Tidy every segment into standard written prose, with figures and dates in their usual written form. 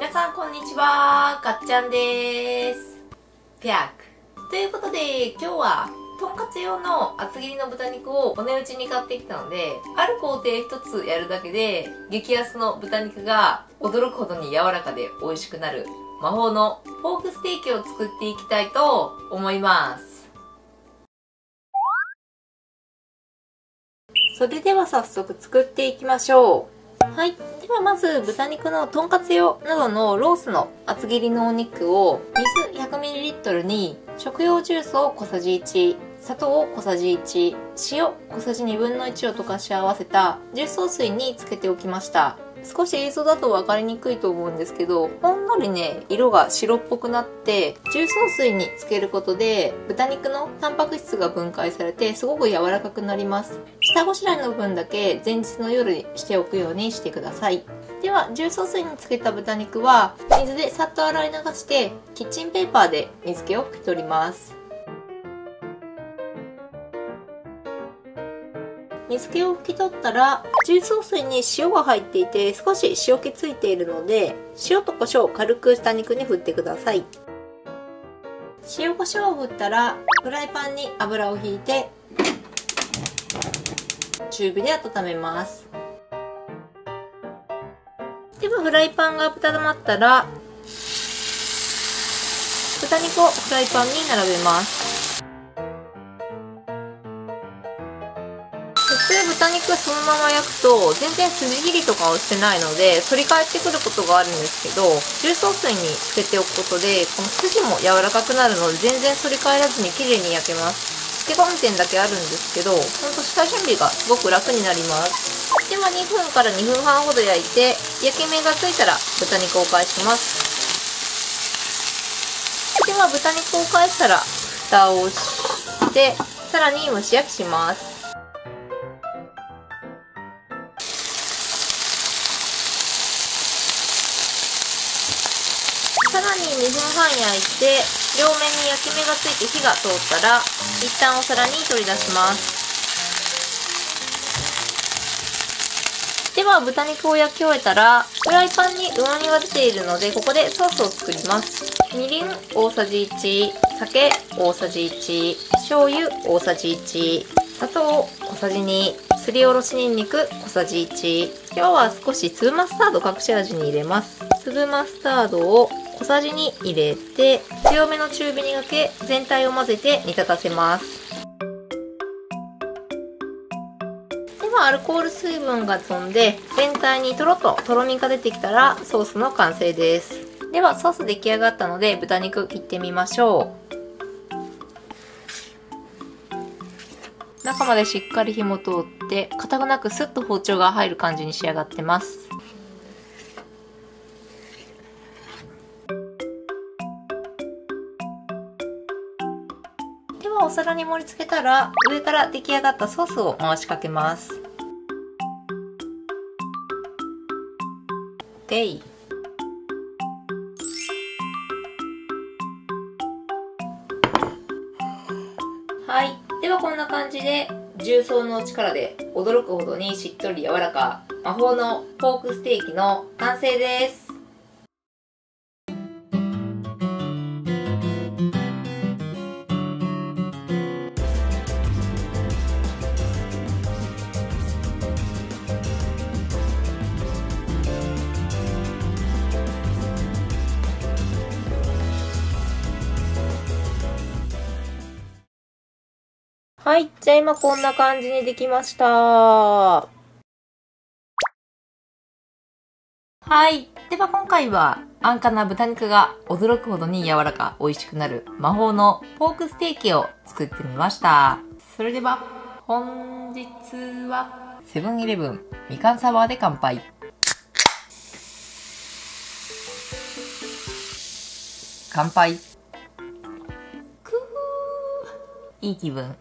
皆さんこんにちは、かっちゃんです。ぴゃくということで、今日はとんかつ用の厚切りの豚肉をお値打ちに買ってきたので、ある工程一つやるだけで激安の豚肉が驚くほどに柔らかで美味しくなる魔法のポークステーキを作っていきたいと思います。それでは早速作っていきましょう。はい。ではまず豚肉のとんかつ用などのロースの厚切りのお肉を水 100ml に食用重曹小さじ1、砂糖小さじ1、塩小さじ1/2を溶かし合わせた重曹水につけておきました。少し映像だと分かりにくいと思うんですけど、ほんのりね、色が白っぽくなって、重曹水につけることで、豚肉のタンパク質が分解されて、すごく柔らかくなります。下ごしらえの分だけ前日の夜にしておくようにしてください。では、重曹水につけた豚肉は、水でさっと洗い流して、キッチンペーパーで水気を拭き取ります。水気を拭き取ったら、重曹水に塩が入っていて少し塩気ついているので、塩と胡椒を軽く豚肉に振ってください。塩胡椒を振ったら、フライパンに油を引いて中火で温めます。ではフライパンが温まったら、豚肉をフライパンに並べます。豚肉そのまま焼くと全然筋切りとかをしてないので反り返ってくることがあるんですけど、重曹水につけておくことでこの筋も柔らかくなるので全然反り返らずに綺麗に焼けます。漬け込む点だけあるんですけど、ほんと下準備がすごく楽になります。では2分から2分半ほど焼いて焼き目がついたら豚肉を返します。では豚肉を返したら蓋をしてさらに蒸し焼きします。さらに2分半焼いて両面に焼き目がついて火が通ったら一旦お皿に取り出します。では豚肉を焼き終えたらフライパンにうまみが出ているのでここでソースを作ります。みりん大さじ1、酒大さじ1、醤油大さじ1、砂糖小さじ2、すりおろしにんにく小さじ1。今日は少し粒マスタード隠し味に入れます。粒マスタードを小さじ2入れて強めの中火にかけ全体を混ぜて煮立たせます。ではアルコール水分が飛んで全体にとろっととろみが出てきたらソースの完成です。ではソース出来上がったので豚肉切ってみましょう。中までしっかり火も通って硬くなくスッと包丁が入る感じに仕上がってます。ではお皿に盛り付けたら上から出来上がったソースを回しかけます。 OK。 はい。ではこんな感じで重曹の力で驚くほどにしっとり柔らか魔法のポークステーキの完成です。はい。じゃあ今こんな感じにできました。はい。では今回は安価な豚肉が驚くほどに柔らか美味しくなる魔法のポークステーキを作ってみました。それでは本日はセブンイレブンみかんサワーで乾杯。乾杯。いい気分。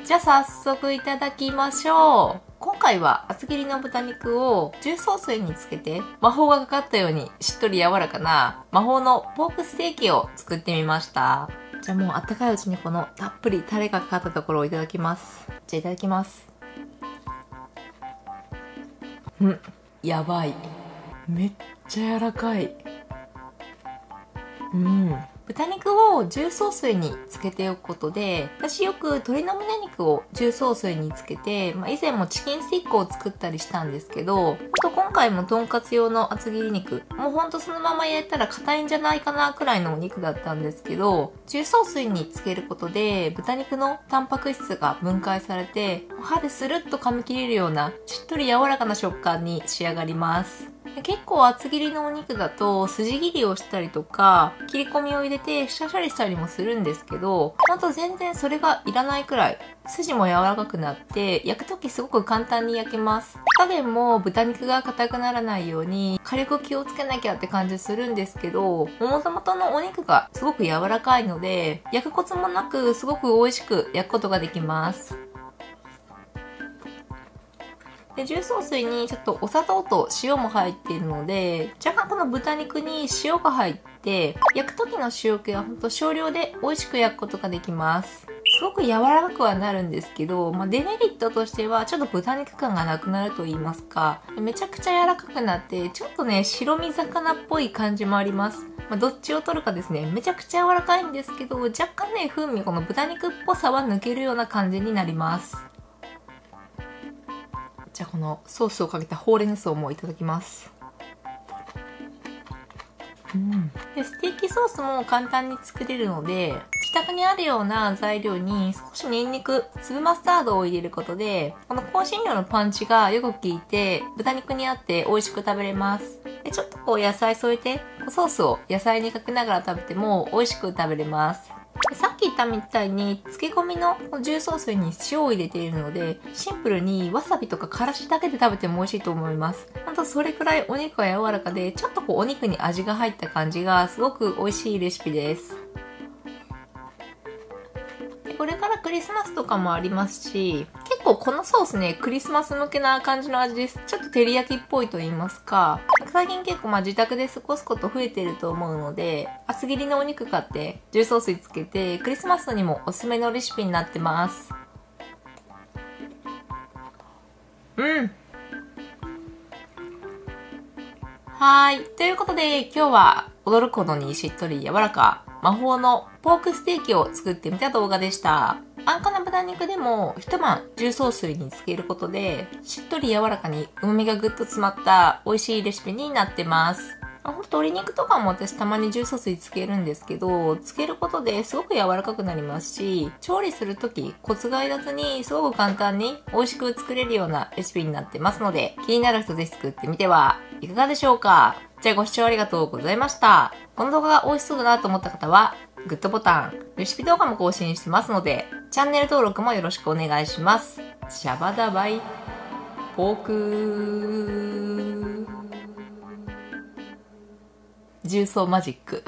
じゃあ早速いただきましょう。今回は厚切りの豚肉を重曹水につけて魔法がかかったようにしっとり柔らかな魔法のポークステーキを作ってみました。じゃあもうあったかいうちにこのたっぷりタレがかかったところをいただきます。じゃあいただきます。やばい。めっちゃ柔らかい。豚肉を重曹水につけておくことで、私よく鶏の胸肉を重曹水につけて、以前もチキンスティックを作ったりしたんですけど、今回もとんかつ用の厚切り肉、もうほんとそのまま焼いたら硬いんじゃないかなくらいのお肉だったんですけど、重曹水につけることで豚肉のタンパク質が分解されて、歯でスルッと噛み切れるようなしっとり柔らかな食感に仕上がります。結構厚切りのお肉だと筋切りをしたりとか切り込みを入れてシャシャリしたりもするんですけど、ほんと全然それがいらないくらい筋も柔らかくなって焼くときすごく簡単に焼けます。火加減も豚肉が硬くならないように火力気をつけなきゃって感じするんですけど、もともとのお肉がすごく柔らかいので焼くコツもなくすごく美味しく焼くことができます。で、重曹水にちょっとお砂糖と塩も入っているので、若干この豚肉に塩が入って、焼く時の塩気はほんと少量で美味しく焼くことができます。すごく柔らかくはなるんですけど、デメリットとしてはちょっと豚肉感がなくなると言いますか、めちゃくちゃ柔らかくなって、ちょっとね、白身魚っぽい感じもあります。どっちを取るかですね。めちゃくちゃ柔らかいんですけど、若干ね、風味、この豚肉っぽさは抜けるような感じになります。じゃあこのソースをかけたほうれん草もいただきます。で、ステーキソースも簡単に作れるので、自宅にあるような材料に少しニンニク、粒マスタードを入れることで、この香辛料のパンチがよく効いて、豚肉にあって美味しく食べれます。で、ちょっと野菜添えて、ソースを野菜にかけながら食べても美味しく食べれます。さっき言ったみたいに漬け込みの重曹水に塩を入れているので、シンプルにわさびとかからしだけで食べても美味しいと思います。ほんとそれくらいお肉が柔らかで、ちょっとお肉に味が入った感じがすごく美味しいレシピです。これからクリスマスとかもありますし、結構このソースね、クリスマス向けな感じの味です。ちょっと照り焼きっぽいと言いますか、最近結構自宅で過ごすこと増えてると思うので、厚切りのお肉買って重曹水つけてクリスマスにもおすすめのレシピになってます。ということで今日は驚くほどにしっとり柔らか魔法のポークステーキを作ってみた動画でした。安価な豚肉でも一晩重曹水につけることでしっとり柔らかに旨味がぐっと詰まった美味しいレシピになってます。鶏肉とかも私たまに重曹水つけるんですけど、つけることですごく柔らかくなりますし、調理するときコツがいらずにすごく簡単に美味しく作れるようなレシピになってますので、気になる人ぜひ作ってみてはいかがでしょうか。じゃあご視聴ありがとうございました。この動画が美味しそうだなと思った方は、グッドボタン、レシピ動画も更新してますので、チャンネル登録もよろしくお願いします。シャバダバイ、ポーク、重曹マジック。